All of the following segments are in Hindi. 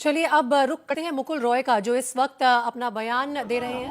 चलिए अब रुक करते हैं मुकुल रॉय का, जो इस वक्त अपना बयान दे रहे हैं।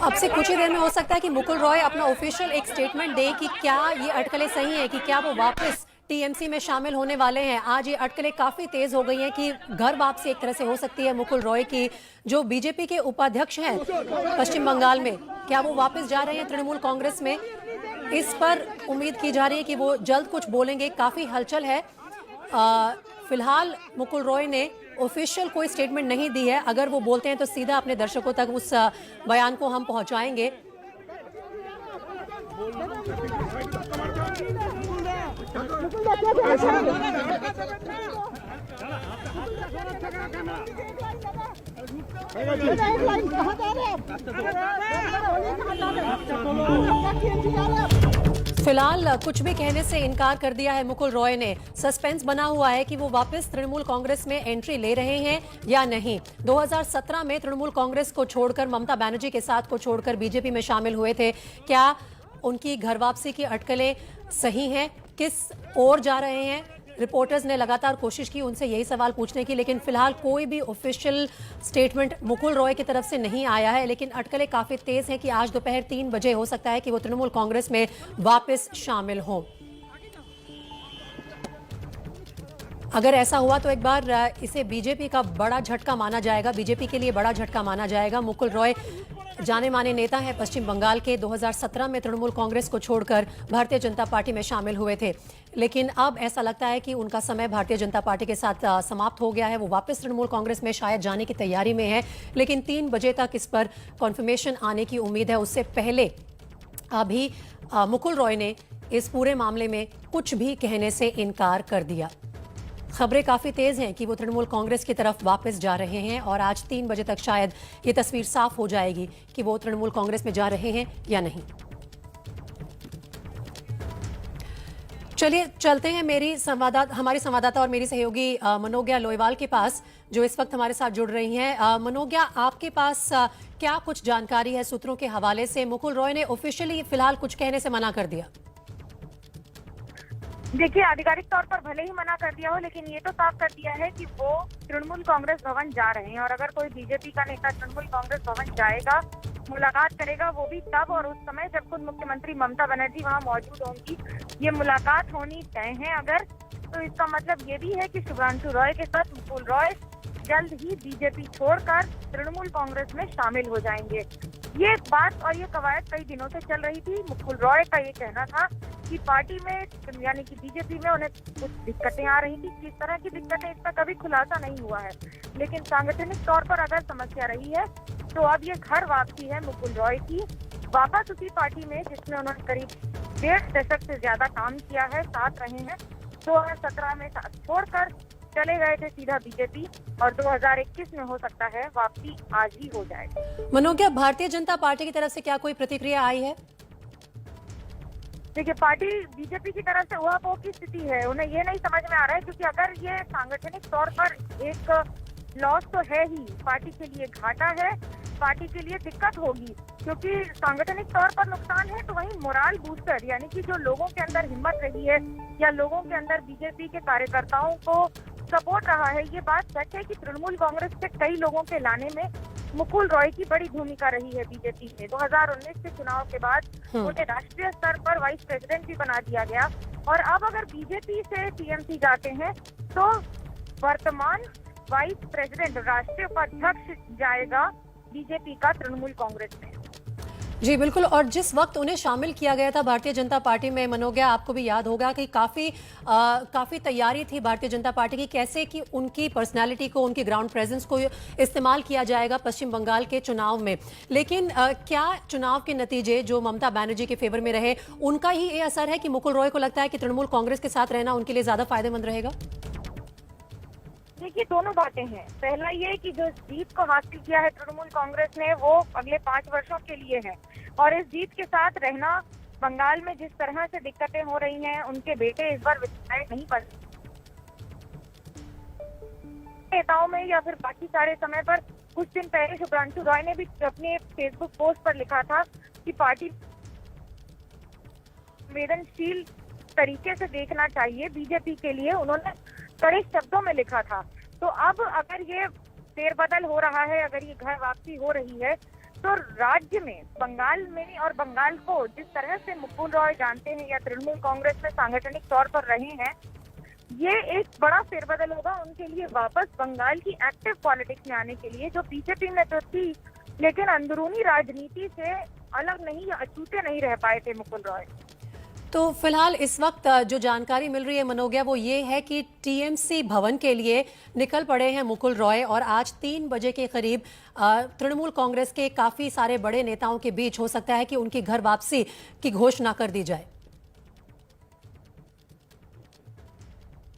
अब से कुछ ही देर में हो सकता है कि मुकुल रॉय अपना ऑफिशियल एक स्टेटमेंट दे कि क्या ये अटकलें सही हैं, कि क्या वो वापस टीएमसी में शामिल होने वाले हैं। आज ये अटकलें काफी तेज हो गई हैं कि घर वापसी एक तरह से हो सकती है मुकुल रॉय की, जो बीजेपी के उपाध्यक्ष हैं पश्चिम बंगाल में। क्या वो वापस जा रहे हैं तृणमूल कांग्रेस में? इस पर उम्मीद की जा रही है कि वो जल्द कुछ बोलेंगे। काफी हलचल है। फिलहाल मुकुल रॉय ने ऑफिशियल कोई स्टेटमेंट नहीं दी है। अगर वो बोलते हैं तो सीधा अपने दर्शकों तक उस बयान को हम पहुंचाएंगे। फिलहाल कुछ भी कहने से इनकार कर दिया है मुकुल रॉय ने। सस्पेंस बना हुआ है कि वो वापस तृणमूल कांग्रेस में एंट्री ले रहे हैं या नहीं। 2017 में तृणमूल कांग्रेस को छोड़कर, ममता बनर्जी के साथ को छोड़कर बीजेपी में शामिल हुए थे। क्या उनकी घर वापसी की अटकलें सही हैं? किस ओर जा रहे हैं? रिपोर्टर्स ने लगातार कोशिश की उनसे यही सवाल पूछने की, लेकिन फिलहाल कोई भी ऑफिशियल स्टेटमेंट मुकुल रॉय की तरफ से नहीं आया है। लेकिन अटकलें काफी तेज हैं कि आज दोपहर 3 बजे हो सकता है कि वो तृणमूल कांग्रेस में वापस शामिल हों। अगर ऐसा हुआ तो एक बार इसे बीजेपी का बड़ा झटका माना जाएगा, बीजेपी के लिए बड़ा झटका माना जाएगा। मुकुल रॉय जाने माने नेता हैं पश्चिम बंगाल के। 2017 में तृणमूल कांग्रेस को छोड़कर भारतीय जनता पार्टी में शामिल हुए थे, लेकिन अब ऐसा लगता है कि उनका समय भारतीय जनता पार्टी के साथ समाप्त हो गया है। वो वापस तृणमूल कांग्रेस में शायद जाने की तैयारी में है, लेकिन 3 बजे तक इस पर कॉन्फर्मेशन आने की उम्मीद है। उससे पहले अभी मुकुल रॉय ने इस पूरे मामले में कुछ भी कहने से इनकार कर दिया। खबरें काफी तेज हैं कि वो तृणमूल कांग्रेस की तरफ वापस जा रहे हैं और आज 3 बजे तक शायद ये तस्वीर साफ हो जाएगी कि वो तृणमूल कांग्रेस में जा रहे हैं या नहीं। चलिए चलते हैं हमारी संवाददाता और मेरी सहयोगी मनोज्ञा लोईवाल के पास, जो इस वक्त हमारे साथ जुड़ रही हैं। मनोज्ञा, आपके पास क्या कुछ जानकारी है सूत्रों के हवाले से? मुकुल रॉय ने ऑफिशियली फिलहाल कुछ कहने से मना कर दिया। देखिए, आधिकारिक तौर पर भले ही मना कर दिया हो, लेकिन ये तो साफ कर दिया है कि वो तृणमूल कांग्रेस भवन जा रहे हैं। और अगर कोई बीजेपी का नेता तृणमूल कांग्रेस भवन जाएगा, मुलाकात करेगा, वो भी तब और उस समय जब खुद मुख्यमंत्री ममता बनर्जी वहां मौजूद होंगी। ये मुलाकात होनी तय है। अगर तो इसका मतलब ये भी है कि शुभ्रांशु रॉय के साथ मुकुल रॉय जल्द ही बीजेपी छोड़कर तृणमूल कांग्रेस में शामिल हो जाएंगे। ये बात और ये कवायद कई दिनों से चल रही थी। मुकुल रॉय का ये कहना था कि पार्टी में यानी कि बीजेपी में उन्हें कुछ दिक्कतें आ रही थी। किस तरह की दिक्कतें, इसका कभी खुलासा नहीं हुआ है, लेकिन सांगठनिक तौर पर अगर समस्या रही है तो अब ये घर वापसी है मुकुल रॉय की, वापस उसी पार्टी में जिसमें उन्होंने करीब 1.5 दशक से ज्यादा काम किया है, साथ रहे हैं। 2017 में साथ छोड़कर चले गए थे सीधा बीजेपी, और 2021 में हो सकता है वापसी आज ही हो जाए। मनोज्ञा, भारतीय जनता पार्टी की तरफ से क्या कोई प्रतिक्रिया आई है? देखिए, पार्टी बीजेपी की तरफ से उहापोह की स्थिति है। उन्हें ये नहीं समझ में आ रहा है, क्योंकि अगर ये सांगठनिक तौर पर एक लॉस तो है ही, पार्टी के लिए घाटा है, पार्टी के लिए दिक्कत होगी, क्योंकि सांगठनिक तौर पर नुकसान है तो वहीं मोराल बूस्टर यानी कि जो लोगों के अंदर हिम्मत रही है या लोगों के अंदर बीजेपी के कार्यकर्ताओं को सपोर्ट रहा है, ये बात सच है कि तृणमूल कांग्रेस के कई लोगों के लाने में मुकुल रॉय की बड़ी भूमिका रही है बीजेपी में। 2019 के चुनाव के बाद उन्हें राष्ट्रीय स्तर पर वाइस प्रेसिडेंट भी बना दिया गया और अब अगर बीजेपी से टीएमसी जाते हैं तो वर्तमान वाइस प्रेसिडेंट राष्ट्रीय उपाध्यक्ष जाएगा बीजेपी का तृणमूल कांग्रेस में। जी बिल्कुल, और जिस वक्त उन्हें शामिल किया गया था भारतीय जनता पार्टी में, मनोज्ञा आपको भी याद होगा कि काफी तैयारी थी भारतीय जनता पार्टी की कैसे कि उनकी पर्सनालिटी को, उनकी ग्राउंड प्रेजेंस को इस्तेमाल किया जाएगा पश्चिम बंगाल के चुनाव में। लेकिन क्या चुनाव के नतीजे जो ममता बनर्जी के फेवर में रहे उनका ही ये असर है कि मुकुल रॉय को लगता है कि तृणमूल कांग्रेस के साथ रहना उनके लिए ज्यादा फायदेमंद रहेगा? देखिए, दोनों बातें हैं। पहला ये कि जो जीत को हासिल किया है तृणमूल कांग्रेस ने वो अगले 5 वर्षों के लिए है और इस जीत के साथ रहना, बंगाल में जिस तरह से दिक्कतें हो रही हैं, उनके बेटे इस बार विधायक नहीं बने नेताओं में या फिर बाकी सारे समय पर। कुछ दिन पहले शुभ्रांशु रॉय ने भी अपने फेसबुक पोस्ट पर लिखा था कि पार्टी संवेदनशील तरीके से देखना चाहिए बीजेपी के लिए, उन्होंने कड़े शब्दों में लिखा था। तो अब अगर ये फेरबदल हो रहा है, अगर ये घर वापसी हो रही है तो राज्य में, बंगाल में और बंगाल को जिस तरह से मुकुल रॉय जानते हैं या तृणमूल कांग्रेस में सांगठनिक तौर पर रहे हैं, ये एक बड़ा फेरबदल होगा उनके लिए वापस बंगाल की एक्टिव पॉलिटिक्स में आने के लिए, जो बीजेपी में तो थी लेकिन अंदरूनी राजनीति से अलग नहीं या अछूते नहीं रह पाए थे मुकुल रॉय। तो फिलहाल इस वक्त जो जानकारी मिल रही है मनोज्ञा वो ये है कि टीएमसी भवन के लिए निकल पड़े हैं मुकुल रॉय और आज 3 बजे के करीब तृणमूल कांग्रेस के काफी सारे बड़े नेताओं के बीच हो सकता है कि उनकी घर वापसी की घोषणा कर दी जाए।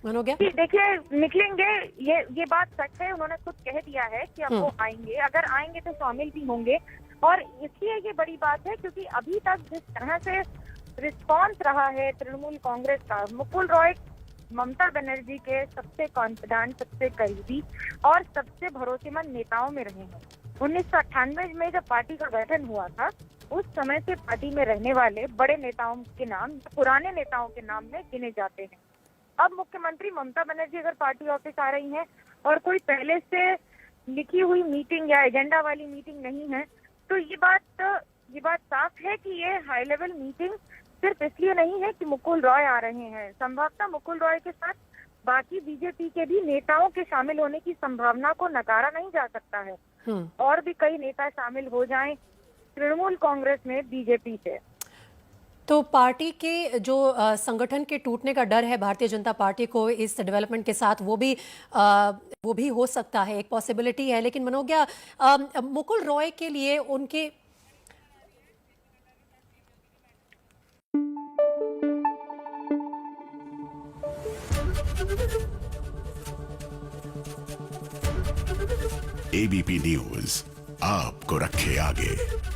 मनोज्ञा, देखिए, निकलेंगे, ये बात सच है, उन्होंने खुद कह दिया है कि अब वो आएंगे, अगर आएंगे तो शामिल भी होंगे। और इसलिए ये बड़ी बात है क्योंकि अभी तक जिस तरह से रिस्पॉन्स रहा है तृणमूल कांग्रेस का, मुकुल रॉय ममता बनर्जी के सबसे कॉन्फिडेंट, सबसे करीबी और सबसे भरोसेमंद नेताओं में रहे हैं। 1998 में जब पार्टी का गठन हुआ था उस समय से पार्टी में रहने वाले बड़े नेताओं के नाम, पुराने नेताओं के नाम में गिने जाते हैं। अब मुख्यमंत्री ममता बनर्जी अगर पार्टी ऑफिस आ रही हैं और कोई पहले से लिखी हुई मीटिंग या एजेंडा वाली मीटिंग नहीं है तो ये बात साफ है कि ये हाई लेवल मीटिंग सिर्फ इसलिए नहीं है कि मुकुल रॉय आ रहे हैं। संभवतः मुकुल रॉय के साथ बाकी बीजेपी के भी नेताओं के शामिल होने की संभावना को नकारा नहीं जा सकता है। और भी कई नेता शामिल हो जाएं तृणमूल कांग्रेस में बीजेपी से। तो पार्टी के जो संगठन के टूटने का डर है भारतीय जनता पार्टी को इस डेवलपमेंट के साथ, वो भी हो सकता है, एक पॉसिबिलिटी है। लेकिन मनोज्ञा, मुकुल रॉय के लिए उनके एबीपी न्यूज आपको रखे आगे।